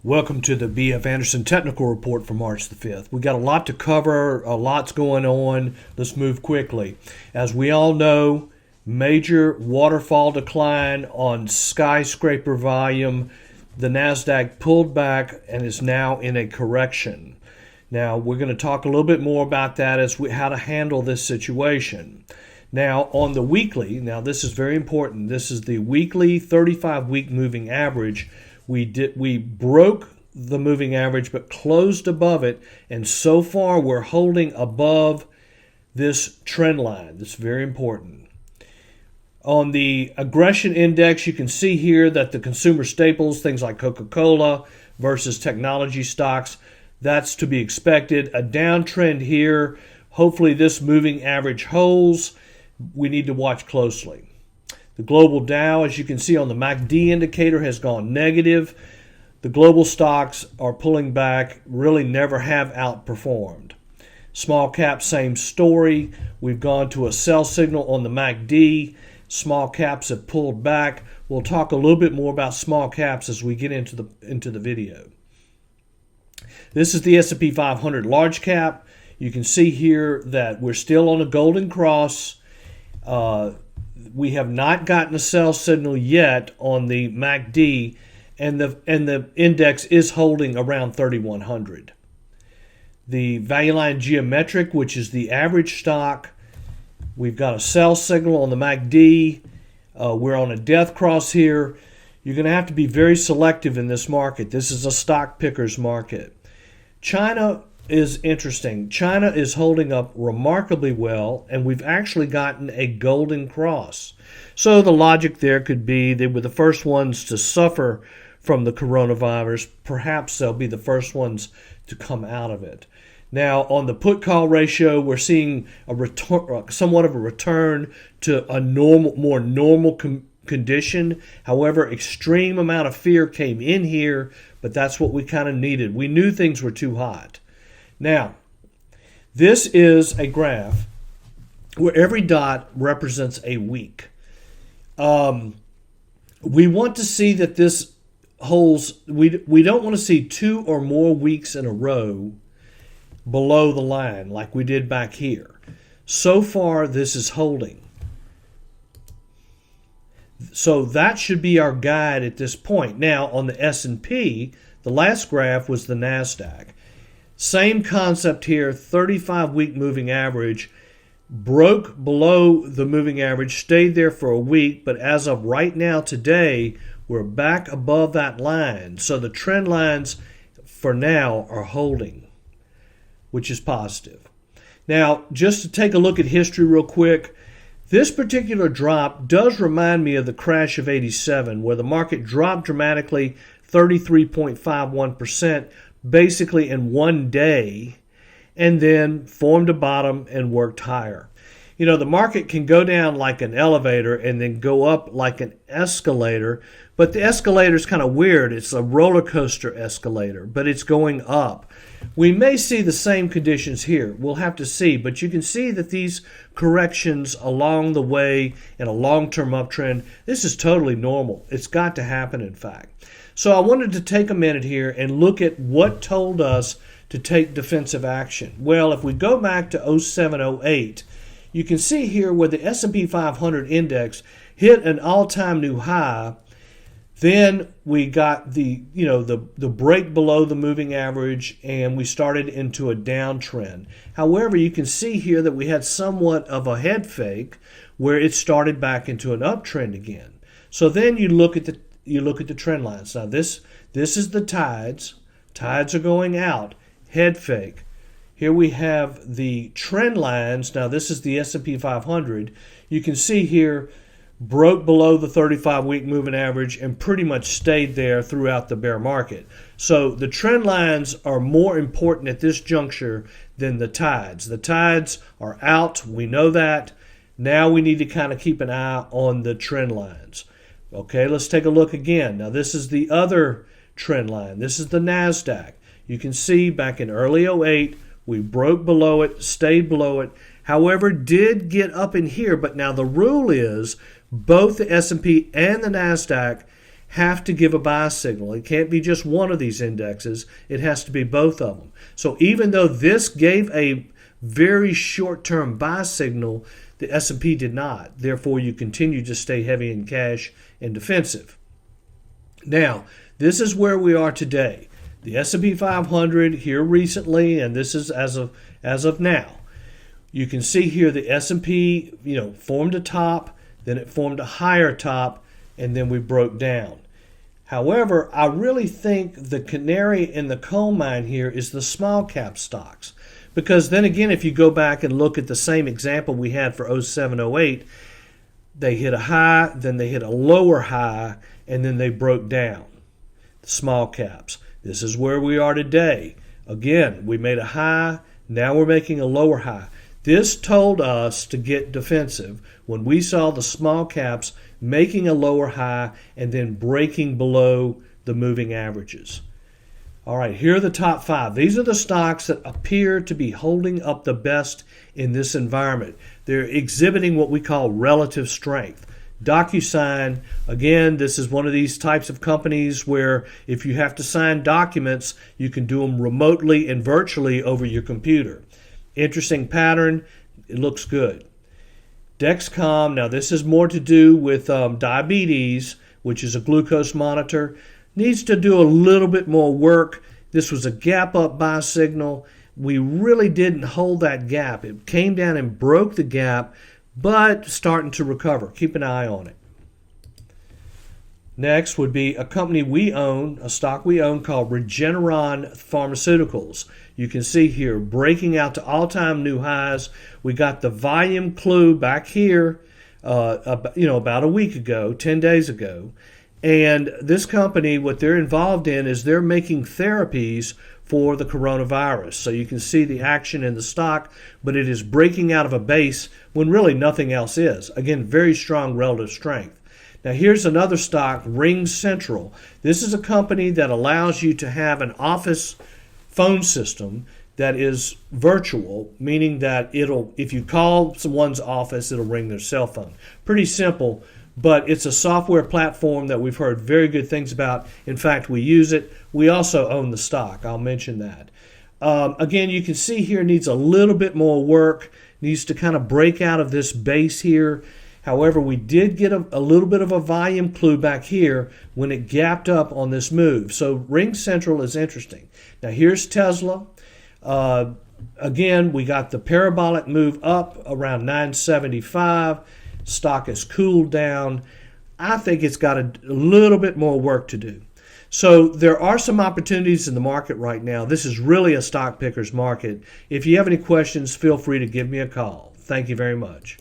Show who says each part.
Speaker 1: Welcome to the B.F. Anderson Technical Report for March the 5th. We got a lot to cover, a lot's going on. Let's move quickly. As we all know, major waterfall decline on skyscraper volume. The NASDAQ pulled back and is now in a correction. Now, we're going to talk a little bit more about that as how to handle this situation. Now, on the weekly, now this is very important. This is the weekly 35-week moving average. We broke the moving average but closed above it, and so far we're holding above this trend line. That's very important. On the aggression index, you can see here that the consumer staples, things like Coca-Cola versus technology stocks, that's to be expected. A downtrend here. Hopefully this moving average holds. We need to watch closely. The global Dow, as you can see on the MACD indicator, has gone negative. The global stocks are pulling back, really never have outperformed. Small cap, same story. We've gone to a sell signal on the MACD. Small caps have pulled back. We'll talk a little bit more about small caps as we get into the video. This is the S&P 500 large cap. You can see here that we're still on a golden cross. We have not gotten a sell signal yet on the MACD, and the index is holding around 3,100. The value line geometric, which is the average stock, we've got a sell signal on the MACD. We're on a death cross here. You're going to have to be very selective in this market. This is a stock picker's market. China is interesting. China is holding up remarkably well, and we've actually gotten a golden cross. So the logic there could be they were the first ones to suffer from the coronavirus. Perhaps they'll be the first ones to come out of it. Now, on the put-call ratio, we're seeing somewhat of a return to a more normal condition. However, extreme amount of fear came in here, but that's what we kind of needed. We knew things were too hot. Now, this is a graph where every dot represents a week. We want to see that this holds. We don't want to see 2 or more weeks in a row below the line like we did back here. So far, this is holding. So that should be our guide at this point. Now, on the S&P, the last graph was the NASDAQ. Same concept here, 35-week moving average, broke below the moving average, stayed there for a week, but as of right now today, we're back above that line. So the trend lines for now are holding, which is positive. Now, just to take a look at history real quick, this particular drop does remind me of the crash of '87, where the market dropped dramatically, 33.51%, basically in one day, and then formed a bottom and worked higher. You know, the market can go down like an elevator and then go up like an escalator, but the escalator is kind of weird. It's a roller coaster escalator, but it's going up. We may see the same conditions here. We'll have to see, but you can see that these corrections along the way in a long-term uptrend, this is totally normal. It's got to happen, in fact. So I wanted to take a minute here and look at what told us to take defensive action. Well, if we go back to 07, 08, you can see here where the S&P 500 index hit an all-time new high. Then we got the break below the moving average, and we started into a downtrend. However, you can see here that we had somewhat of a head fake where it started back into an uptrend again. So then you look at the trend lines. Now this is the tides. Tides are going out. Head fake. Here we have the trend lines. Now this is the S&P 500. You can see here broke below the 35-week moving average and pretty much stayed there throughout the bear market. So the trend lines are more important at this juncture than the tides. The tides are out. We know that. Now we need to kind of keep an eye on the trend lines. Okay, let's take a look again. Now this is the other trend line. This is the NASDAQ. You can see back in early 08, we broke below it, stayed below it. However, did get up in here, but now the rule is both the S&P and the NASDAQ have to give a buy signal. It can't be just one of these indexes. It has to be both of them. So even though this gave a very short-term buy signal, the S&P did not. Therefore, you continue to stay heavy in cash and defensive. Now, this is where we are today. The S&P 500 here recently, and this is as of now. You can see here the S&P, formed a top, then it formed a higher top, and then we broke down. However, I really think the canary in the coal mine here is the small cap stocks. Because then again, if you go back and look at the same example we had for 07-08, they hit a high, then they hit a lower high, and then they broke down. The small caps. This is where we are today. Again, we made a high, now we're making a lower high. This told us to get defensive when we saw the small caps making a lower high and then breaking below the moving averages. All right, here are the top 5. These are the stocks that appear to be holding up the best in this environment. They're exhibiting what we call relative strength. DocuSign, again, this is one of these types of companies where if you have to sign documents, you can do them remotely and virtually over your computer. Interesting pattern. It looks good. Dexcom, now this is more to do with diabetes, which is a glucose monitor. Needs to do a little bit more work. This was a gap up buy signal. We really didn't hold that gap. It came down and broke the gap, but starting to recover. Keep an eye on it. Next would be a company we own, a stock we own called Regeneron Pharmaceuticals. You can see here breaking out to all-time new highs. We got the volume clue back here about a week ago, 10 days ago. And this company, what they're involved in is they're making therapies for the coronavirus. So you can see the action in the stock, but it is breaking out of a base when really nothing else is. Again, very strong relative strength. Now here's another stock, Ring Central. This is a company that allows you to have an office phone system that is virtual, meaning that if you call someone's office, it'll ring their cell phone. Pretty simple. But it's a software platform that we've heard very good things about. In fact, we use it. We also own the stock. I'll mention that. Again, you can see here needs a little bit more work. Needs to kind of break out of this base here. However, we did get a little bit of a volume clue back here when it gapped up on this move. So Ring Central is interesting. Now here's Tesla. Again, we got the parabolic move up around 975. Stock has cooled down. I think it's got a little bit more work to do. So there are some opportunities in the market right now. This is really a stock picker's market. If you have any questions, feel free to give me a call. Thank you very much.